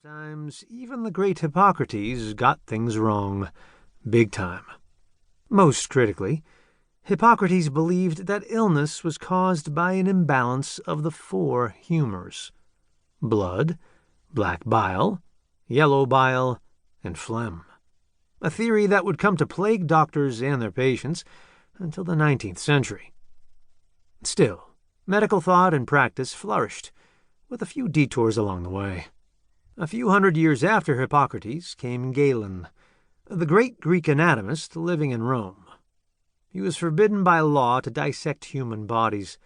Sometimes even the great Hippocrates got things wrong, big time. Most critically, Hippocrates believed that illness was caused by an imbalance of the four humors: blood, black bile, yellow bile, and phlegm. A theory that would come to plague doctors and their patients until the 19th century. Still, medical thought and practice flourished, with a few detours along the way. A few hundred years after Hippocrates came Galen, the great Greek anatomist living in Rome. He was forbidden by law to dissect human bodies,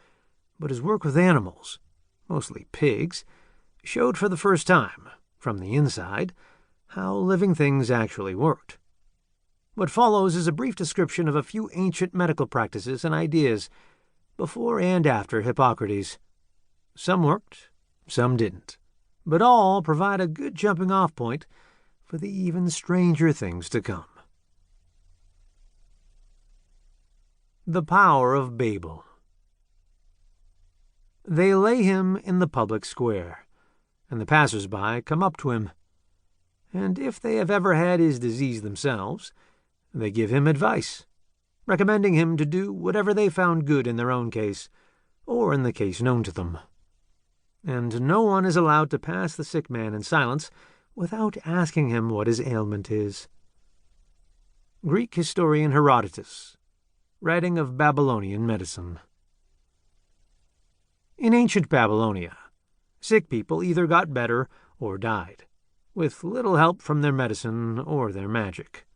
but his work with animals, mostly pigs, showed for the first time, from the inside, how living things actually worked. What follows is a brief description of a few ancient medical practices and ideas before and after Hippocrates. Some worked, some didn't, but all provide a good jumping-off point for the even stranger things to come. The Power of Babel. They lay him in the public square, and the passers-by come up to him. And if they have ever had his disease themselves, they give him advice, recommending him to do whatever they found good in their own case, or in the case known to them. And no one is allowed to pass the sick man in silence without asking him what his ailment is. Greek historian Herodotus, writing of Babylonian medicine. In ancient Babylonia, sick people either got better or died, with little help from their medicine or their magic.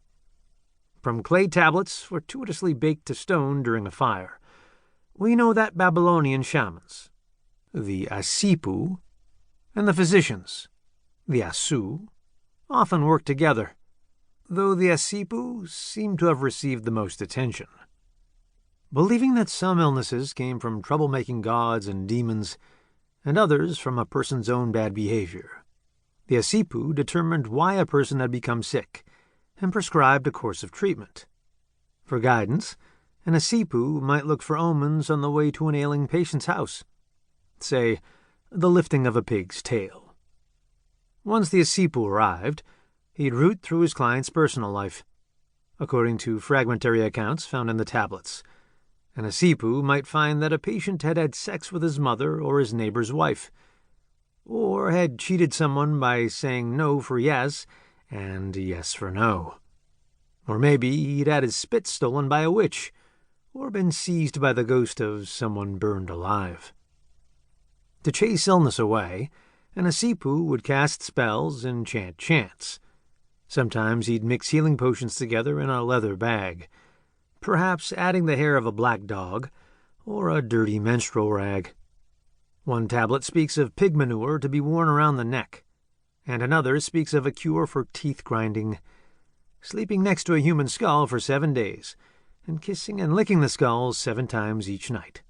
From clay tablets fortuitously baked to stone during a fire, we know that Babylonian shamans, the Asipu, and the physicians, the Asu, often worked together, though the Asipu seem to have received the most attention. Believing that some illnesses came from troublemaking gods and demons, and others from a person's own bad behavior, the Asipu determined why a person had become sick and prescribed a course of treatment. For guidance, an Asipu might look for omens on the way to an ailing patient's house. Say, the lifting of a pig's tail. Once the Asipu arrived, he'd root through his client's personal life. According to fragmentary accounts found in the tablets, an Asipu might find that a patient had had sex with his mother or his neighbor's wife, or had cheated someone by saying no for yes and yes for no. Or maybe he'd had his spit stolen by a witch, or been seized by the ghost of someone burned alive. To chase illness away, an Asipu would cast spells and chant chants. Sometimes he'd mix healing potions together in a leather bag, perhaps adding the hair of a black dog or a dirty menstrual rag. One tablet speaks of pig manure to be worn around the neck, and another speaks of a cure for teeth grinding, sleeping next to a human skull for 7 days, and kissing and licking the skull 7 times each night.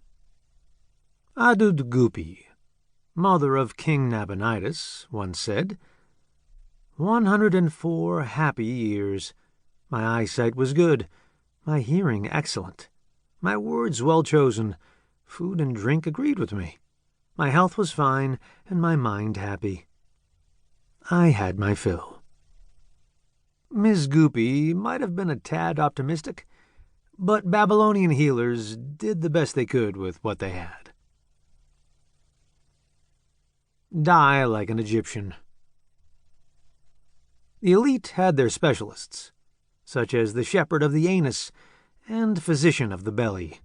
Adudgupi, mother of King Nabonidus, once said, 104 happy years. My eyesight was good, my hearing excellent, my words well chosen, food and drink agreed with me. My health was fine, and my mind happy. I had my fill. Ms. Goopy might have been a tad optimistic, but Babylonian healers did the best they could with what they had. Die like an Egyptian. The elite had their specialists, such as the shepherd of the anus and physician of the belly.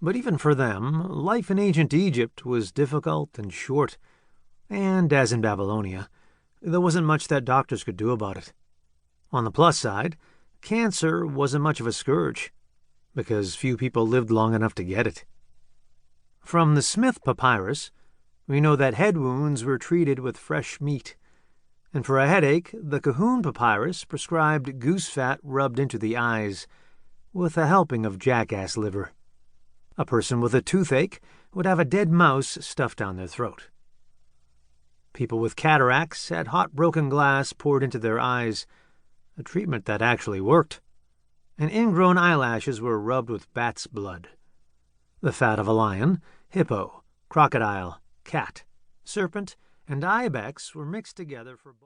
But even for them, life in ancient Egypt was difficult and short, and, as in Babylonia, there wasn't much that doctors could do about it. On the plus side, cancer wasn't much of a scourge, because few people lived long enough to get it. From the Smith Papyrus, we know that head wounds were treated with fresh meat, and for a headache, the Cahoon Papyrus prescribed goose fat rubbed into the eyes, with a helping of jackass liver. A person with a toothache would have a dead mouse stuffed down their throat. People with cataracts had hot broken glass poured into their eyes, a treatment that actually worked, and ingrown eyelashes were rubbed with bat's blood. The fat of a lion, hippo, crocodile, cat, serpent, and ibex were mixed together for both.